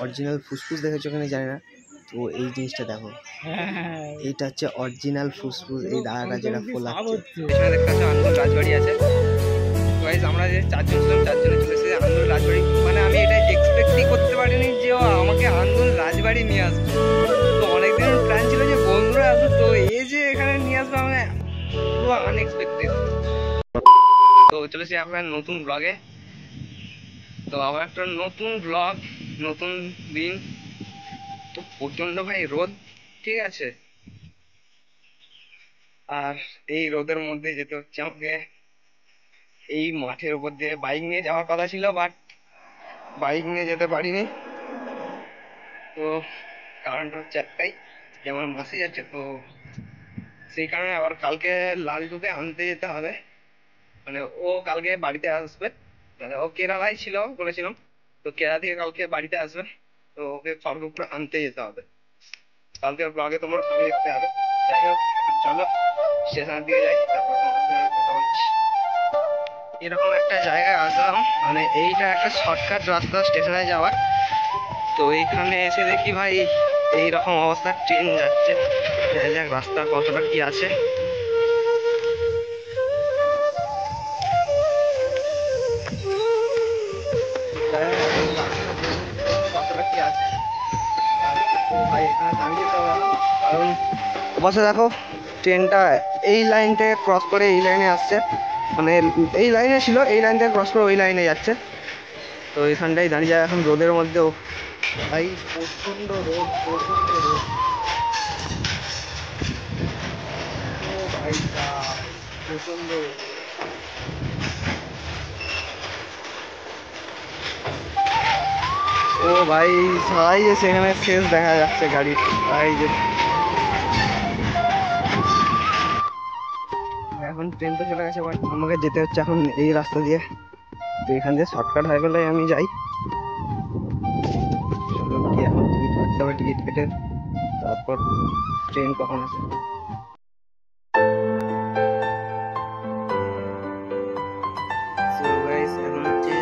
Original ফুসফুস দেখেছো কিনা জানি না, তো এই জিনিসটা দেখো, এইটা হচ্ছে অরিজিনাল ফুসফুস। এই দাদাটা যেটা ফোলাচ্ছে, এখানে দেখতে পাচ্ছ আন্দোল রাজবাড়ি আছে। গাইস আমরা যে চারজন ছিলাম, চারজনে চলে এসেছে আন্দোল রাজবাড়ি। মানে আমি এটা এক্সপেক্টই করতে পারিনি যে ও আমাকে আন্দোল রাজবাড়ি নিয়ে আসবে। তো অনেকদিন প্ল্যান ছিল যে বন্ধুরা আসবে, তো এই যে এখানে নিয়ে আসবে আমি পুরো আনএক্সপেক্টেড। তো চলেছি আপনার নতুন ব্লগে। তো আবার একটা নতুন ব্লগ, নতুন দিন। তো প্রচন্ড ভাই রোদ, ঠিক আছে, আর এই রোদের মধ্যে যেতে হচ্ছে আমাকে। এই মাঠের উপর দিয়ে বাইক নিয়ে যাওয়ার কথা ছিল, বাট বাইক নিয়ে যেতে পারিনি। তো কারণটা হচ্ছে একটাই, যে আমার মাসি যাচ্ছে, তো সেই কারণে আবার কালকে লালটুকে আনতে যেতে হবে। মানে ও কালকে বাড়িতে আসবে, মানে ও কেরালায় ছিল বলেছিলাম, তো কেরালা থেকে কালকে বাড়িতে আসবে। তো ওকে খড়গপুর আনতে যেতে হবে। কালকে ব্লগে তোমার দেখতে হবে। যাই হোক, চলো স্টেশনের দিকে যাই, তারপর কথা বলছি। এরকম একটা জায়গায় আসলাম, মানে এইটা একটা শর্টকাট রাস্তা স্টেশনে যাওয়ার। তো এইখানে এসে দেখি ভাই এইরকম অবস্থা, ট্রেন যাচ্ছে। দেখা যাক রাস্তা কতটা কি আছে। কতটা কি আছে ভাই, এখানে দাঁড়িয়ে যেতে হবে। কারণ অবশ্যই দেখো ট্রেনটা এই লাইন থেকে ক্রস করে এই লাইনে আসছে, মানে এই লাইনে ছিল, এই লাইন থেকে ক্রস করে ওই লাইনে যাচ্ছে। তো এইখানটাই দাঁড়িয়ে যায় এখন রোদের মধ্যেও। ভাই প্রচণ্ড রোদ, প্রচণ্ড রোদ। ও ভাই প্রচণ্ড রোদ। ও ভাই সবাই যে সেখানে শেষ দেখা যাচ্ছে গাড়ির। ভাই যে এখন ট্রেন তো চলে গেছে, বাট আমাকে যেতে হচ্ছে এখন এই রাস্তা দিয়ে। তো এখান দিয়ে শর্টকাট হয়ে গেলে আমি যাই। চলো কি এখন টিকিট কাটতে হবে, টিকিট কেটে তারপর ট্রেন কখন আসে। এখন হচ্ছে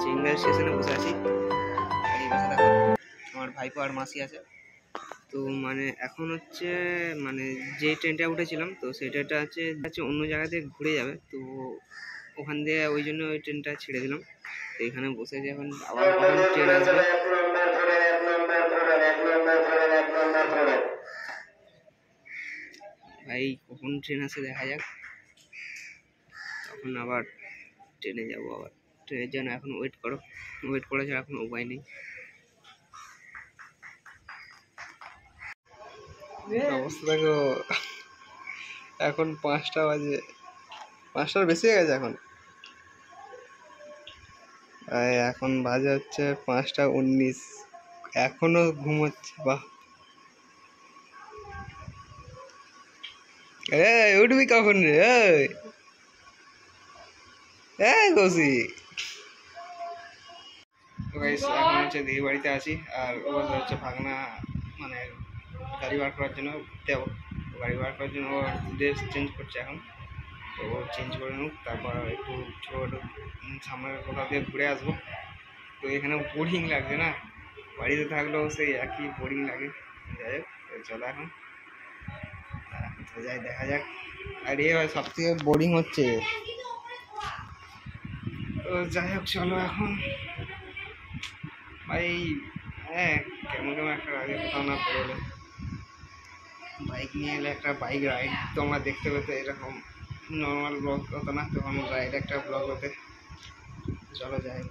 চেঙ্গাল স্টেশনে বসে আছি। আমার ভাইপো আর মাসি আছে। তো মানে এখন হচ্ছে মানে যে ট্রেনটা উঠেছিলাম, তো সেই ট্রেনটা হচ্ছে অন্য জায়গাতে ঘুরে যাবে। তো ওখান দিয়ে ওই জন্য ওই ট্রেনটা ছেড়ে দিলাম। তো এখানে বসে যে এখন আবার কখন ট্রেন আসবে, ভাই কখন ট্রেন আসে দেখা যাক, তখন আবার ট্রেনে যাবো। আবার ট্রেনের জন্য এখন ওয়েট করা ছাড়া এখন উপায় নেই। অবস্থা দেখো, এখন 5টা বাজে, 5টার বেশি হয়ে গেছে এখন। এখন বাজে হচ্ছে 5টা 19, এখনো ঘুমোচ্ছে। বাহ, উঠবি কখন রে? কৌশিক এখন হচ্ছে দিদি বাড়িতে আছি, আর ও হচ্ছে ভাগনা, মানে গাড়ি বার করার জন্য দেবো। গাড়ি বার করার জন্য ও ড্রেস চেঞ্জ করছে এখন। তো ও চেঞ্জ করে নিক, তারপর একটু ছোটো সামনে কোথাও দিয়ে ঘুরে আসবো। তো এখানে বোরিং লাগছে না, বাড়িতে থাকলেও সেই একই বোরিং লাগে। যাই হোক চলো এখন যাই, দেখা যাক। আর এ সব থেকে বোরিং হচ্ছে। তো যাই হোক চলো এখন ভাই। কেমন কেমন একটা আগে কোথাও না বেরোলে, বাইক নিয়ে এলে একটা বাইক রাইড তোমরা দেখতে পেতে, এরকম নর্মাল ব্লগ হতো না, তখন রাইড একটা ব্লগ হতে। চলো যাই,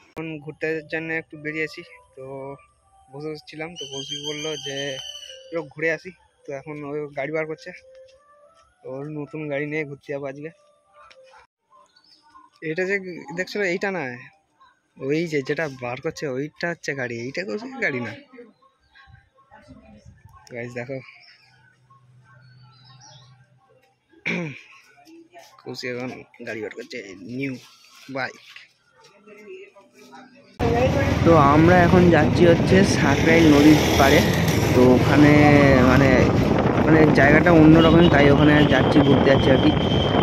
এখন ঘুরতে জন্য একটু বেরিয়েছি। তো বসেছিলাম, তো বসি বললো যে ঘুরে আসি। তো এখন ওই গাড়ি বার করছে, ওর নতুন গাড়ি নিয়ে ঘুরতে যাবো আজকে। এটা যে দেখছো এইটা না, ওই যে যেটা বার করছে ওইটা হচ্ছে গাড়ি, এইটা কৌশিক গাড়ি না। গাইস দেখো কৌশিক এখন গাড়ি বার করছে, নিউ বাইক। তো আমরা এখন যাচ্ছি হচ্ছে সাঁকরাইল নদীর পাড়ে। তো ওখানে মানে মানে জায়গাটা অন্যরকম, তাই ওখানে যাচ্ছি, ঘুরতে যাচ্ছি আর কি।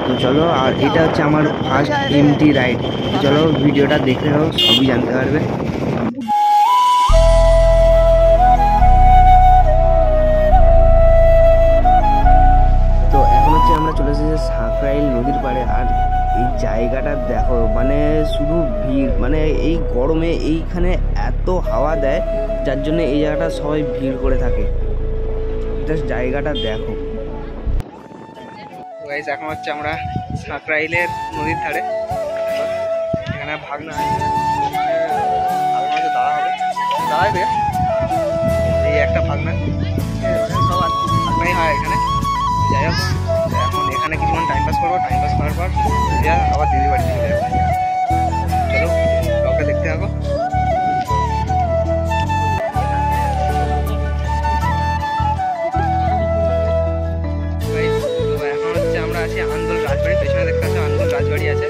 তো চলো, আর এটা হচ্ছে আমার ফার্স্ট এমটি রাইড। চলো ভিডিওটা দেখে নাও, সবই জানতে পারবে। দেখো মানে শুধু ভিড়, মানে এই গরমে এইখানে এত হাওয়া দেয় যার জন্য এই জায়গাটা সবাই ভিড় করে থাকে। জাস্ট জায়গাটা দেখো। গাইস এখন হচ্ছে আমরা সাঁকরাইলের নদীর ধারে, এখানে ভাগনা আছে, দাঁড়া হবে দাঁড়াই দে, এই একটা ভাগনা, সব ভাগনাই হয় এখানে। যাই হোক এখন এখানে কিছুক্ষণ টাইম পাস করবো, টাইম পাস করার পর আবার দিদি বাড়ি চলে যাবো। চলো ব্লগটা দেখতে থাকো। এখন হচ্ছে আমরা আছি আন্দোল রাজবাড়ির পেছনে, দেখতে পাচ্ছি আন্দোল রাজবাড়ি আছে।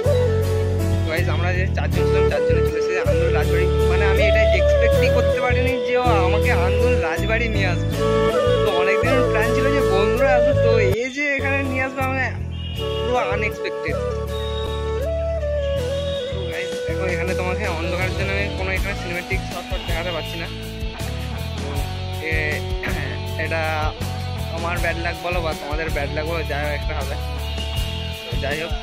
গাইস আমরা যে 4 জন ছিলাম 4 জনে চলে এসেছি আন্দোল রাজবাড়ি। মানে আমি এটা এক্সপেক্টই করতে পারিনি যে ও আমাকে আন্দোল রাজবাড়ি নিয়ে আসবে। তো অনেকদিন প্ল্যান ছিল যে বন্ধুরা আসবে, তো এই যে এখানে নিয়ে আসবে আমি পুরো আনএক্সপেক্টেড। তো গাইস দেখো এখানে তোমাকে অন্ধকারের জন্য আমি কোনো এখানে সিনেমেটিক শট দেখাতে পারছি না। তো এটা আমার ব্যাড লাক বলো বা তোমাদের ব্যাড লাক বলো, যাই হোক একটা হবে। তো যাই হোক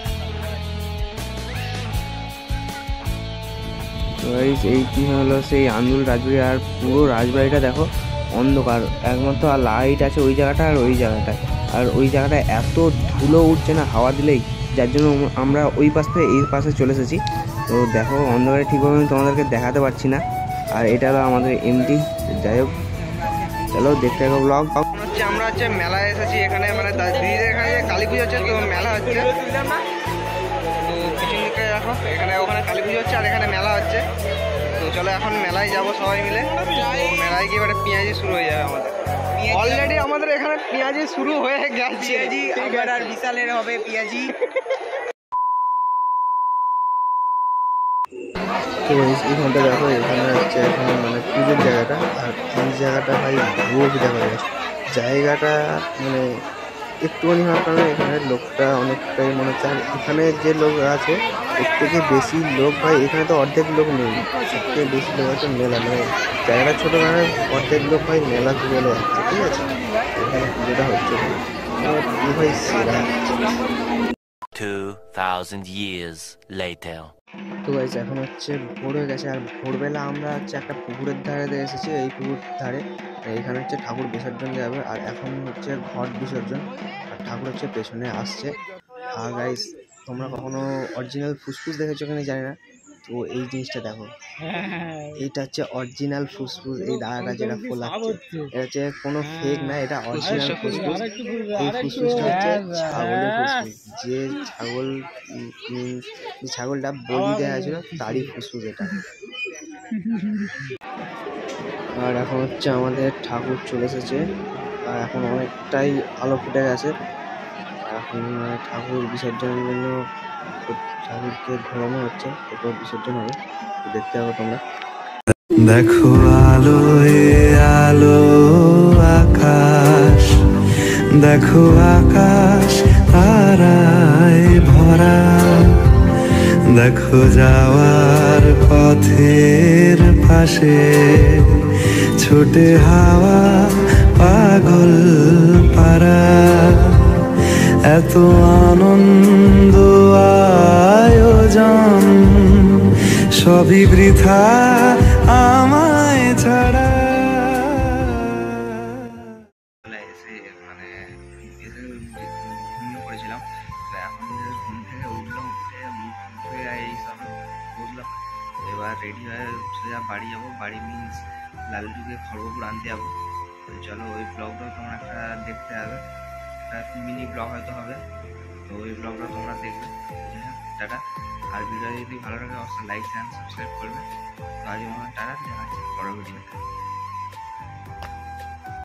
এইটি হলো সেই আন্দুল রাজবাড়ি। আর পুরো রাজবাড়িটা দেখো অন্ধকার, একমাত্র আর লাইট আছে ওই জায়গাটা আর ওই জায়গাটায়। আর ওই জায়গাটা এত ধুলো উঠছে না হাওয়া দিলেই, যার জন্য আমরা ওই পাশ থেকে এই পাশে চলে এসেছি। তো দেখো অন্ধকারে ঠিকভাবে আমি তোমাদেরকে দেখাতে পারছি না। আর এটা হলো আমাদের এমটি। যাই হোক চলো দেখতে থাকো ব্লগ। হচ্ছে আমরা হচ্ছে মেলায় এসেছি এখানে, মানে দিদিদের এখানে যে কালী পুজো হচ্ছে, তো মেলা হচ্ছে। তো পিছন দিকে দেখো এখানে ওখানে কালী পুজো হচ্ছে আর এখানে মেলা হচ্ছে। তো চলো এখন মেলায় যাবো সবাই মিলে। তো মেলায় গিয়ে এবারে পেঁয়াজি শুরু হয়ে যাবে আমাদের। অলরেডি আমাদের এখানে পেঁয়াজি শুরু হয়ে গেছে, আর বিশালের হবে পেঁয়াজি। তো এইখানটা দেখো, এখানে হচ্ছে এখানে মানে পুজোর জায়গাটা। আর এই জায়গাটা ভাই ভোগ দেখা যাচ্ছে। জায়গাটা মানে একটুখানি হওয়ার কারণে এখানে লোকটা অনেকটাই মনে হচ্ছে। আর এখানে যে লোক আছে এর থেকে বেশি লোক ভাই এখানে তো অর্ধেক লোক নেই, সব থেকে বেশি লোক আছে মেলা। মানে জায়গাটা ছোটো কারণে অর্ধেক লোক ভাই মেলা চলে যাচ্ছে, ঠিক আছে। এখানে পুজোটা হচ্ছে ভাই সেরা। 2000 years later. তো গাইস এখন হচ্ছে ভোর হয়ে গেছে। আর ভোরবেলা আমরা হচ্ছে একটা পুকুরের ধারে এসেছি। এই পুকুর ধারে এখানে হচ্ছে ঠাকুর বিসর্জন যাবে। আর এখন হচ্ছে ঘট বিসর্জন, আর ঠাকুর হচ্ছে পেছনে আসছে। আর গাইস তোমরা কখনো অরিজিনাল ফুসফুস দেখেছো কিনা জানি না, তো এই জিনিসটা দেখো, এইটা হচ্ছে অরিজিনাল ফুসফুস। এই দাঁড়াটা যেটা ফোলাচ্ছে এটা হচ্ছে কোনো ফেক না, এটা অরিজিনাল ফুসফুস। এই ফুসফুসটা হচ্ছে ছাগলের ফুসফুস। যে ছাগলটা বলি দেওয়া ছিল তারই ফুসফুস এটা। আর এখন হচ্ছে আমাদের ঠাকুর চলে এসেছে। আর এখন অনেকটাই আলো ফুটে গেছে। এখন ঠাকুর বিসর্জনের জন্য ঠাকুরকে ঘোরানো হচ্ছে, এরপর বিসর্জন হবে। দেখতে হবে তোমরা। দেখো আলো আলো আকাশ, দেখো আকাশ তারায় ভরা, দেখো যাওয়ার পথের পাশে ছোটে হাওয়া পাগল পারা। এত আনন্দ আয়োজন সবই বৃথা আমায় ছাড়া। মানে এসে ঘুমিয়ে পড়েছিলাম। তো এখন ঘুম থেকে উঠলাম, উঠে মুখ ধুয়ে এইসব বুঝলাম। এবার রেডি হয়ে সোজা বাড়ি যাবো। বাড়ি মিনস লালটুকে খড়গপুর আনতে যাবো। চলো ওই ব্লগটাও তোমরা একটা দেখতে হবে, একটা মিনি ব্লগ হয়তো হবে। তো ওই ব্লগটা তোমরা দেখবে। টাটা। আর ভিডিও যদি ভালো লাগে অবশ্যই লাইক চ্যানেল সাবস্ক্রাইব করবে। তো আজ আমার টাটা, দেখা হচ্ছে পরের ভিডিওতে।